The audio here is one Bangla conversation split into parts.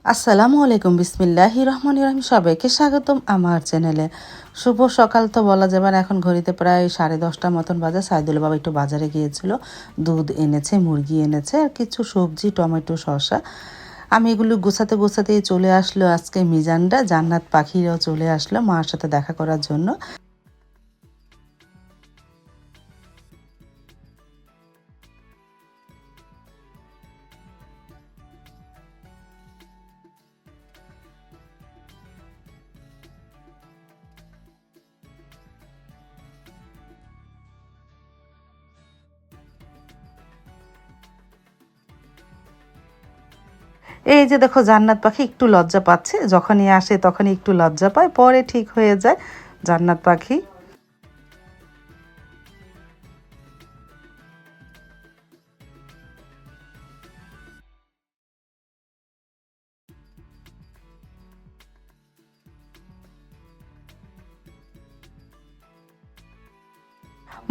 আসসালামু আলাইকুম, বিসমিল্লাহির রহমানির রহিম। সবাইকে স্বাগতম আমার চ্যানেলে। শুভ সকাল তো বলা যাবে না, এখন ঘড়িতে প্রায় 10:30 মতন বাজে। সাইদুল বাবা একটু বাজারে গিয়েছিল, দুধ এনেছে, মুরগি এনেছে আর কিছু সবজি, টমেটো, শসা। আমি এগুলো গোছাতে গোছাতেই চলে আসলো আজকে মিজানরা, জান্নাত পাখিরাও চলে আসলো মার সাথে দেখা করার জন্য। এই যে দেখো, জান্নাত পাখি একটু লজ্জা পাচ্ছে, যখনই আসে তখনই একটু লজ্জা পায়, পরে ঠিক হয়ে যায় জান্নাত পাখি।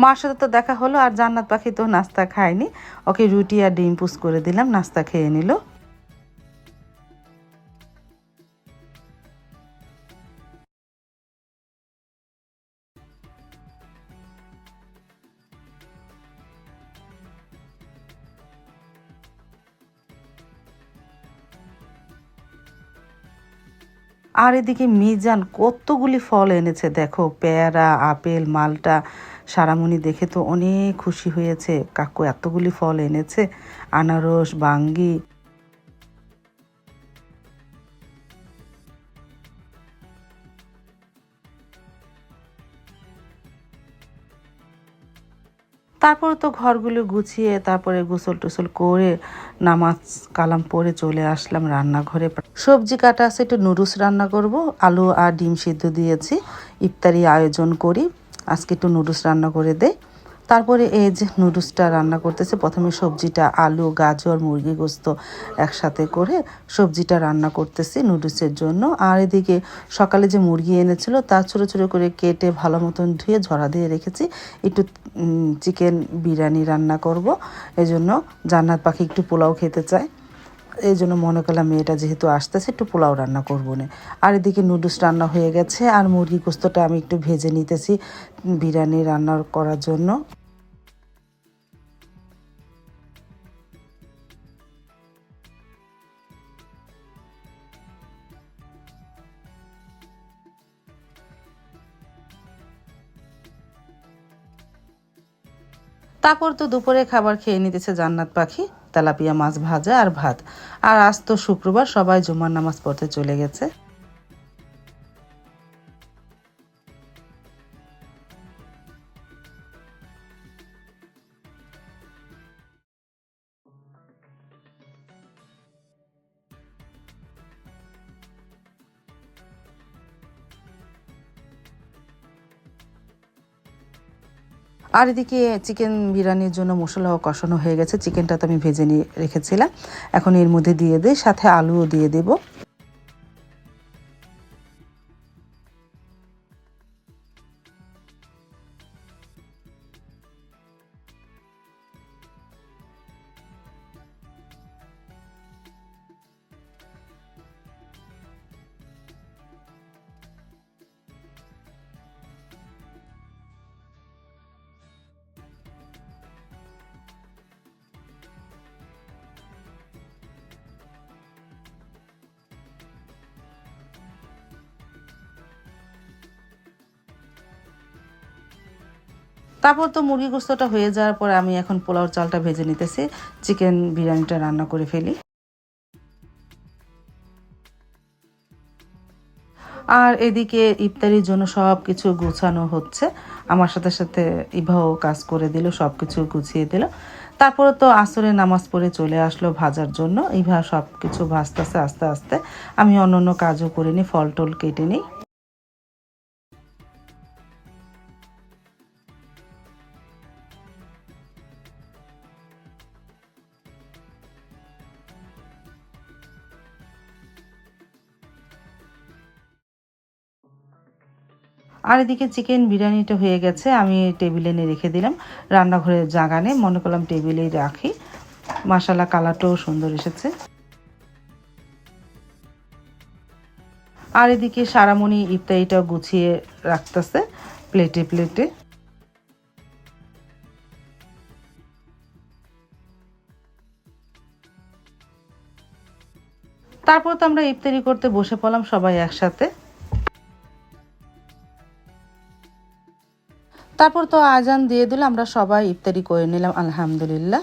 মার সাথে তো দেখা হলো, আর জান্নাত পাখি তো নাস্তা খায়নি, ওকে রুটি আর ডিম পুস করে দিলাম, নাস্তা খেয়ে নিল। আর এদিকে মিজান কতগুলি ফল এনেছে দেখো, পেয়ারা, আপেল, মালটা। সারামণি দেখে তো অনেক খুশি হয়েছে, কাকু এতগুলি ফল এনেছে, আনারস, বাঙ্গি। তারপরে তো ঘরগুলো গুছিয়ে তারপরে গোসল টোসল করে নামাজ কালাম পড়ে চলে আসলাম রান্নাঘরে। সবজি কাটা আছে, একটু নুডলস রান্না করব, আলু আর ডিম সিদ্ধ দিয়েছি, ইফতারি আয়োজন করি, আজকে একটু নুডলস রান্না করে দেই। তারপরে এই যে নুডলসটা রান্না করতেছে, প্রথমে সবজিটা আলু, গাজর, মুরগি গোস্ত একসাথে করে সবজিটা রান্না করতেছি নুডলসের জন্য। আর এদিকে সকালে যে মুরগি এনেছিল তা ছোটো ছোটো করে কেটে ভালো মতন ধুয়ে ঝরা দিয়ে রেখেছি। একটু চিকেন বিরিয়ানি রান্না করব, এই জন্য জান্নাত পাখি একটু পোলাও খেতে চায়, এই জন্য মনে করলাম মেয়েটা যেহেতু আসতেছে একটু পোলাও রান্না করবো না। আর এদিকে নুডলস রান্না হয়ে গেছে, আর মুরগি গোস্তটা আমি একটু ভেজে নিতেছি বিরিয়ানি রান্না করার জন্য। তারপর তো দুপুরে খাবার খেয়ে নিতেছে জান্নাত পাখি, তেলাপিয়া মাছ ভাজা আর ভাত। আর আজ তো শুক্রবার, সবাই জুমার নামাজ পড়তে চলে গেছে। আর এদিকে চিকেন বিরিয়ানির জন্য মশলাও কষানো হয়ে গেছে, চিকেনটা তো আমি ভেজে নিয়ে রেখেছিলাম, এখন এর মধ্যে দিয়ে দিই, সাথে আলুও দিয়ে দেবো। তারপর তো মুরগি গোস্তটা হয়ে যাওয়ার পর আমি এখন পোলাওর চালটা ভেজে নিতেছি, চিকেন বিরিয়ানিটা রান্না করে ফেলি। আর এদিকে ইফতারির জন্য সব কিছু গুছানো হচ্ছে, আমার সাথে সাথে ইভাও কাজ করে দিল, সব কিছু গুছিয়ে দিল। তারপরে তো আসরে নামাজ পড়ে চলে আসলো ভাজার জন্য, ইভা সব কিছু ভাজতেছে আস্তে আস্তে, আমি অন্য অন্য কাজও করে নিই, ফল টল কেটে নিই। আর এদিকে চিকেন বিরিয়ানিটা হয়ে গেছে, আমি টেবিলে এনে রেখে দিলাম, রান্নাঘরের জাগানে মনে করলাম টেবিলেই রাখি। মাশাআল্লাহ, কালারটাও সুন্দর এসেছে। আর এদিকে সারামণি ইফতারিটা গুছিয়ে রাখতেছে প্লেটে প্লেটে। তারপর তো আমরা ইফতারি করতে বসে পড়লাম সবাই একসাথে। তারপর তো আজান দিয়ে দিল, আমরা সবাই ইফতারি করে নিলাম আলহামদুলিল্লাহ।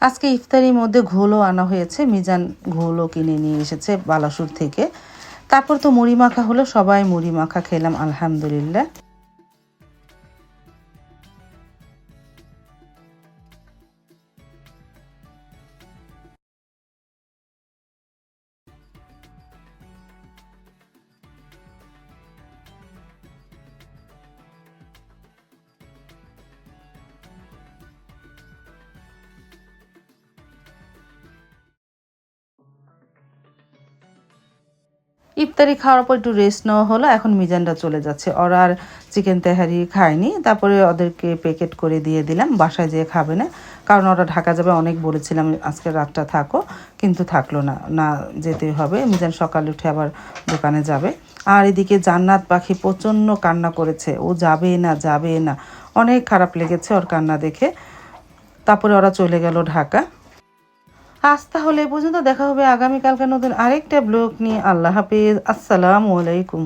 আজকে ইফতারির মধ্যে ঘোলও আনা হয়েছে, মিজান ঘোলও কিনে নিয়ে এসেছে বালাসুর থেকে। তারপর তো মুড়ি মাখা হলো, সবাই মুড়ি মাখা খেলাম আলহামদুলিল্লাহ। ইফতারি খাওয়ার পর একটু রেস্ট নেওয়া হলো, এখন মিজানরা চলে যাচ্ছে। ওরা আর চিকেন তেহারি খায়নি, তারপরে ওদেরকে প্যাকেট করে দিয়ে দিলাম, বাসায় যেয়ে খাবে না, কারণ ওরা ঢাকা যাবে। অনেক বলেছিলাম আজকে রাতটা থাকো, কিন্তু থাকলো না, না যেতেই হবে। মিজান সকালে উঠে আবার দোকানে যাবে। আর এদিকে জান্নাত পাখি প্রচণ্ড কান্না করেছে, ও যাবে না যাবে না, অনেক খারাপ লেগেছে ওর কান্না দেখে। তারপরে ওরা চলে গেল ঢাকা। আজ তাহলে এ পর্যন্ত, দেখা হবে আগামীকালকে নতুন আরেকটা ব্লগ নিয়ে। আল্লাহ হাফিজ, আসসালামু আলাইকুম।